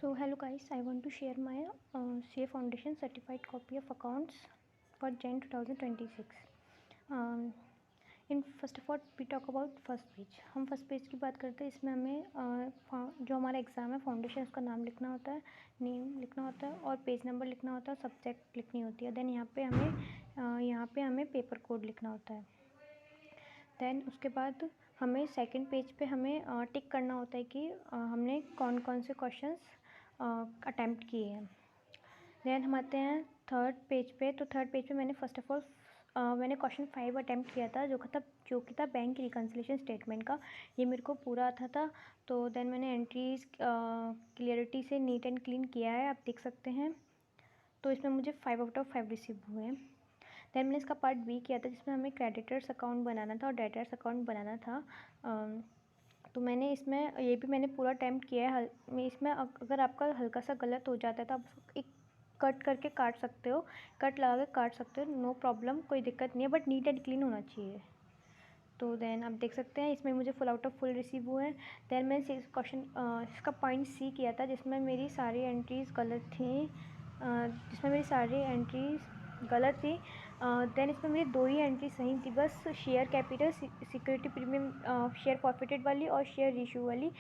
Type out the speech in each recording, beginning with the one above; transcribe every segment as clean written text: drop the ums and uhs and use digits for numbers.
So hello guys, I want to share my CA Foundation certified copy of accounts for Jan 2026. In first of all we talk about first page. हम first page की बात करते हैं। इसमें हमें जो हमारा एग्ज़ाम है फाउंडेशन उसका नाम लिखना होता है, नेम लिखना होता है और पेज नंबर लिखना होता है, सब्जेक्ट लिखनी होती है। देन यहाँ पे हमें पेपर कोड लिखना होता है। देन उसके बाद हमें सेकंड पेज पे हमें टिक करना होता है कि हमने कौन कौन से क्वेश्चंस अटैम्प्ट किए हैं। देन हम आते हैं थर्ड पेज पे। तो थर्ड पेज पे मैंने फर्स्ट ऑफ ऑल मैंने क्वेश्चन 5 अटैम्प्ट किया था, जो कि था बैंक रिकन्सिलेशन स्टेटमेंट का। ये मेरे को पूरा आता था। तो देन मैंने एंट्रीज क्लियरिटी से नीट एंड क्लीन किया है, आप देख सकते हैं। तो इसमें मुझे 5/5 रिसीव हुए हैं। देन मैंने इसका पार्ट बी किया था, जिसमें हमें क्रेडिटर्स अकाउंट बनाना था और डेटर्स अकाउंट बनाना था। तो मैंने इसमें ये भी मैंने पूरा अटैम्प्ट किया है। इसमें अगर आपका हल्का सा गलत हो जाता है तो आप एक कट करके काट सकते हो, कट लगा के काट सकते हो, नो प्रॉब्लम, कोई दिक्कत नहीं है, बट नीट एंड क्लीन होना चाहिए। तो देन आप देख सकते हैं इसमें मुझे full out of full receive हुए हैं। देन मैंने इसका पॉइंट सी किया था, जिसमें मेरी सारी एंट्रीज़ गलत थी, देन इसमें मेरी 2 ही एंट्री सही थी बस, share capital, security premium, share forfeited वाली और शेयर इशू वाली।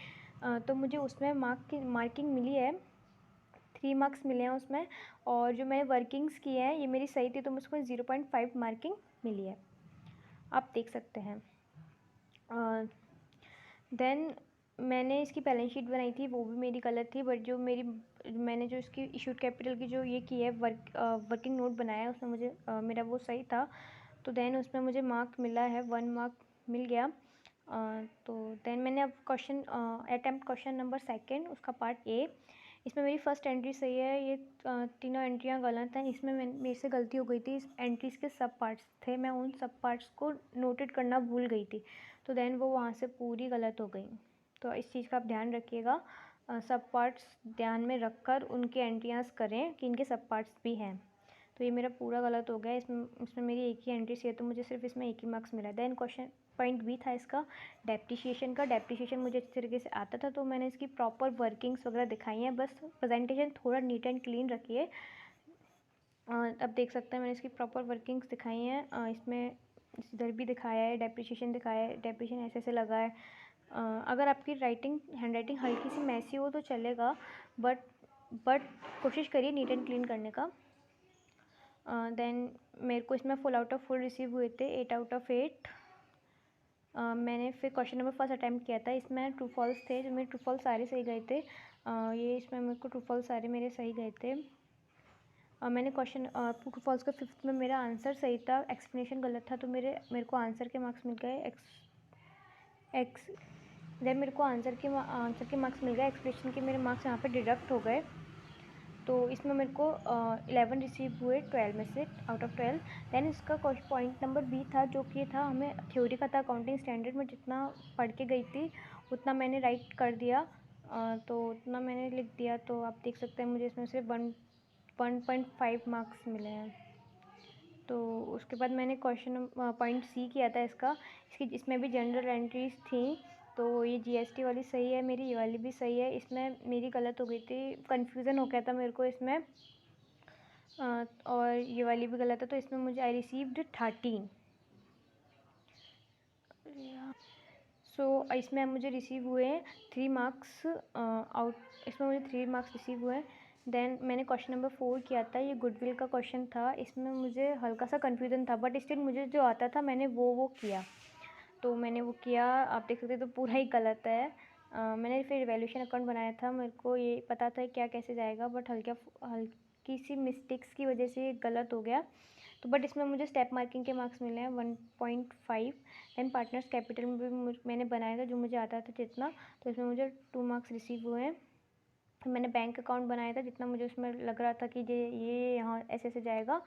तो मुझे उसमें मार्किंग मिली है, 3 मार्क्स मिले हैं उसमें। और जो मैंने वर्किंग्स किए हैं ये मेरी सही थी, तो मुझको 0.5 मार्किंग मिली है, आप देख सकते हैं। देन मैंने इसकी बैलेंस शीट बनाई थी, वो भी मेरी गलत थी, बट मैंने जो इसकी इशूड कैपिटल की जो ये की है वर्किंग नोट बनाया है, उसमें मुझे मेरा वो सही था। तो देन उसमें मुझे मार्क मिला है, 1 मार्क मिल गया। तो देन मैंने अब अटैम्प्ट क्वेश्चन नंबर 2, उसका पार्ट ए। इसमें मेरी फर्स्ट एंट्री सही है, ये तीनों एंट्रियाँ गलत हैं। इसमें मेरे से गलती हो गई थी, इस एंट्रीज़ के सब पार्ट्स थे, मैं उन सब पार्ट्स को नोटेड करना भूल गई थी, तो देन वो वहाँ से पूरी गलत हो गई। तो इस चीज़ का आप ध्यान रखिएगा, सब पार्ट्स ध्यान में रख कर उनकी एंट्रियाँस करें कि इनके सब पार्ट्स भी हैं। तो ये मेरा पूरा गलत हो गया, इसमें मेरी एक ही एंट्री है, तो मुझे सिर्फ इसमें एक ही मार्क्स मिला। देन क्वेश्चन पॉइंट बी था इसका डेप्रिसिएशन मुझे अच्छी तरीके से आता था, तो मैंने इसकी प्रॉपर वर्किंग्स वगैरह दिखाई हैं, बस प्रेजेंटेशन थोड़ा नीट एंड क्लीन रखिए। अब देख सकते हैं मैंने इसकी प्रॉपर वर्किंग्स दिखाई हैं। इसमें इधर भी दिखाया है, डेप्रिसिएशन दिखाया है, डेप्रिसिएशन ऐसे लगा है। अगर आपकी हैंड राइटिंग हल्की सी मैसी हो तो चलेगा, बट कोशिश करिए नीट एंड क्लीन करने का। देन मेरे को इसमें full out of full receive हुए थे, 8/8। मैंने फिर क्वेश्चन नंबर 1 अटैम्प्ट किया था, इसमें ट्रू फॉल्स थे, जो मेरे ट्रू फॉल्स सारे सही गए थे। ये इसमें मेरे को ट्रू फॉल्स सारे मेरे सही गए थे। मैंने क्वेश्चन ट्रू फॉल्स का 5th में मेरा आंसर सही था, एक्सप्लेनेशन गलत था, तो मेरे को आंसर के मार्क्स मिल गए। देन मेरे को आंसर के मार्क्स मिल गए, एक्सप्लेनेशन के मेरे मार्क्स यहाँ पे डिडक्ट हो गए। तो इसमें मेरे को 11 रिसीव हुए 12 में से, आउट ऑफ 12। देन इसका पॉइंट नंबर बी था, जो कि था हमें थ्योरी का था, अकाउंटिंग स्टैंडर्ड में जितना पढ़ के गई थी उतना मैंने राइट कर दिया, तो उतना मैंने लिख दिया। तो आप देख सकते हैं मुझे इसमें से 1.5 मार्क्स मिले हैं। तो उसके बाद मैंने क्वेश्चन पॉइंट सी किया था इसमें भी जनरल एंट्रीज थी, तो ये जीएसटी वाली सही है मेरी, ये वाली भी सही है। इसमें मेरी गलत हो गई थी, कन्फ्यूज़न हो गया था मेरे को इसमें, और ये वाली भी गलत है, तो इसमें मुझे आई रिसीव्ड 13। सो इसमें मुझे रिसीव हुए 3 मार्क्स इसमें मुझे 3 मार्क्स रिसीव हुए। देन मैंने क्वेश्चन नंबर 4 किया था, ये गुडविल का क्वेश्चन था, इसमें मुझे हल्का सा कन्फ्यूज़न था, बट स्टिल मुझे जो आता था मैंने वो किया, तो मैंने वो किया, आप देख सकते हैं, तो पूरा ही गलत है। मैंने फिर वैल्यूएशन अकाउंट बनाया था, मेरे को ये पता था क्या कैसे जाएगा, बट हल्की सी मिस्टेक्स की वजह से ये गलत हो गया। तो बट इसमें मुझे स्टेप मार्किंग के मार्क्स मिले हैं 1.5। देन पार्टनर्स कैपिटल में भी मैंने बनाया था जो मुझे आता था जितना, तो इसमें मुझे 2 मार्क्स रिसीव हुए हैं। मैंने बैंक अकाउंट बनाया था, जितना मुझे उसमें लग रहा था कि ये यहाँ ऐसे ऐसे जाएगा,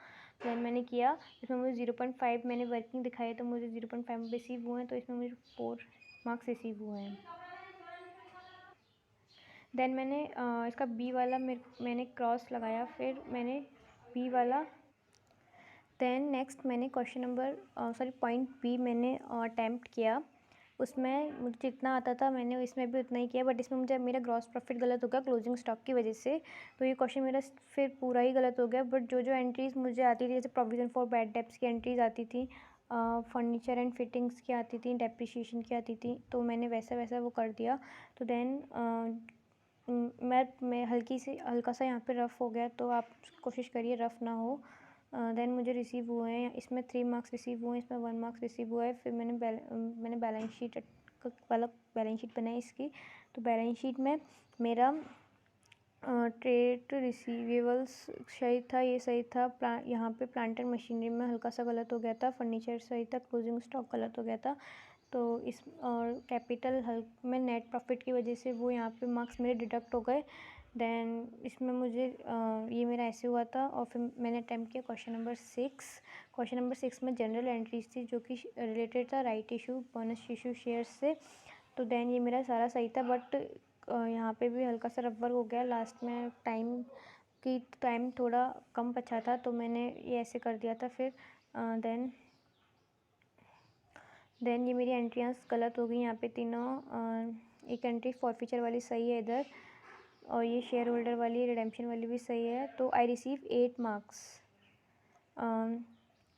देन मैंने किया, इसमें मुझे 0.5 मैंने वर्किंग दिखाई, तो मुझे 0.5 रिसीव हुए हैं, तो इसमें मुझे 4 मार्क्स रिसीव हुए हैं। देन मैंने इसका बी वाला मैंने क्रॉस लगाया, फिर मैंने बी वाला। देन नेक्स्ट मैंने क्वेश्चन नंबर पॉइंट बी मैंने अटैम्प्ट किया, उसमें मुझे जितना आता था मैंने इसमें भी उतना ही किया, बट इसमें मुझे मेरा ग्रॉस प्रॉफिट गलत हो गया क्लोजिंग स्टॉक की वजह से। तो ये क्वेश्चन मेरा फिर पूरा ही गलत हो गया। बट जो जो एंट्रीज़ मुझे आती थी, जैसे प्रोविज़न फॉर बैड डेब्ट्स की एंट्रीज़ आती थी, फर्नीचर एंड फिटिंग्स की आती थी, डेप्रिसिएशन की आती थी, तो मैंने वैसा वैसा वो कर दिया। तो देन मैं हल्का सा यहाँ पे रफ़ हो गया, तो आप कोशिश करिए रफ़ ना हो। देन मुझे रिसीव हुए हैं, इसमें 3 मार्क्स रिसीव हुए हैं, इसमें 1 मार्क्स रिसीव हुआ है। फिर मैंने बैलेंस शीट वाला बैलेंस शीट बनाई इसकी। तो बैलेंस शीट में मेरा ट्रेड रिसीवेबल्स सही था, ये सही था। यहाँ पे प्लांट एंड मशीनरी में हल्का सा गलत हो गया था, फर्नीचर सही था, क्लोजिंग स्टॉक गलत हो गया था। तो इस और कैपिटल में नेट प्रॉफिट की वजह से वो यहाँ पे मार्क्स मेरे डिडक्ट हो गए। देन इसमें मुझे ये मेरा ऐसे हुआ था। और फिर मैंने अटैम्प्ट किया क्वेश्चन नंबर 6। क्वेश्चन नंबर 6 में जनरल एंट्रीज थी जो कि रिलेटेड था right issue, bonus issue shares से। तो देन ये मेरा सारा सही था, बट यहाँ पे भी हल्का सा रबर हो गया लास्ट में। टाइम थोड़ा कम बचा था, तो मैंने ये ऐसे कर दिया था। फिर देन ये मेरी एंट्रियाँ गलत हो गई यहाँ पे तीनों। एक एंट्री फॉरफीचर वाली सही है इधर, और ये शेयर होल्डर वाली रिडेम्पशन वाली भी सही है। तो आई रिसीव 8 मार्क्स।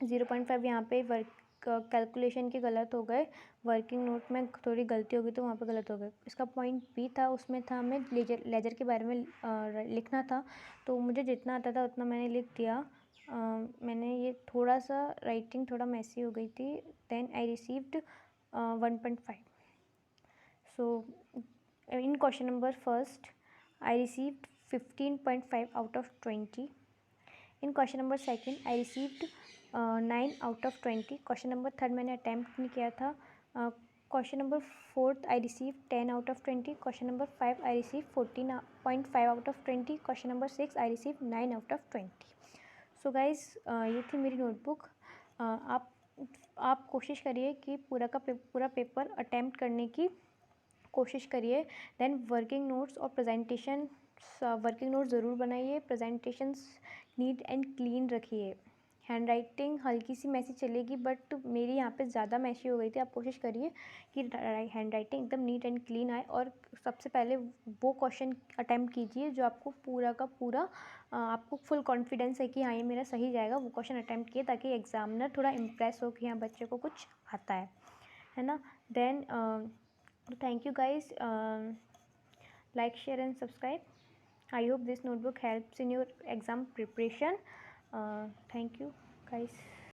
0.5 यहाँ पे वर्क कैलकुलेशन के गलत हो गए, वर्किंग नोट में थोड़ी गलती हो गई तो वहाँ पे गलत हो गए। इसका पॉइंट बी था, उसमें था हमें लेजर के बारे में लिखना था। तो मुझे जितना आता था उतना मैंने लिख दिया। मैंने ये थोड़ा सा राइटिंग थोड़ा मैसी हो गई थी। Then I received 1.5। So in question number first, I received 15.5 out of 20. In question number second, I received 9 out of 20. Question number third मैंने attempt नहीं किया था। Question number fourth, I received 10 out of 20. Question number 5, I received 14.5 out of 20. Question number 6, I received 9 out of 20. So guys, ये थी मेरी notebook. आप कोशिश करिए कि पूरा पेपर अटैम्प्ट करने की कोशिश करिए। देन वर्किंग नोट्स और प्रेजेंटेशन, वर्किंग नोट्स ज़रूर बनाइए, प्रेजेंटेशंस नीट एंड क्लीन रखिए। हैंड राइटिंग हल्की सी मैसी चलेगी, बट मेरी यहाँ पे ज़्यादा मैसी हो गई थी। आप कोशिश करिए कि हैंड राइटिंग एकदम नीट एंड क्लीन आए। और सबसे पहले वो क्वेश्चन अटैम्प्ट कीजिए जो आपको पूरा का पूरा आपको फुल कॉन्फिडेंस है कि हाँ ये मेरा सही जाएगा, वो क्वेश्चन अटैम्प्ट किए, ताकि एग्जामिनर थोड़ा इम्प्रेस हो कि हाँ बच्चे को कुछ आता है ना। Then thank you guys. Like, share and subscribe. I hope this notebook helps in your exam preparation. Thank you guys.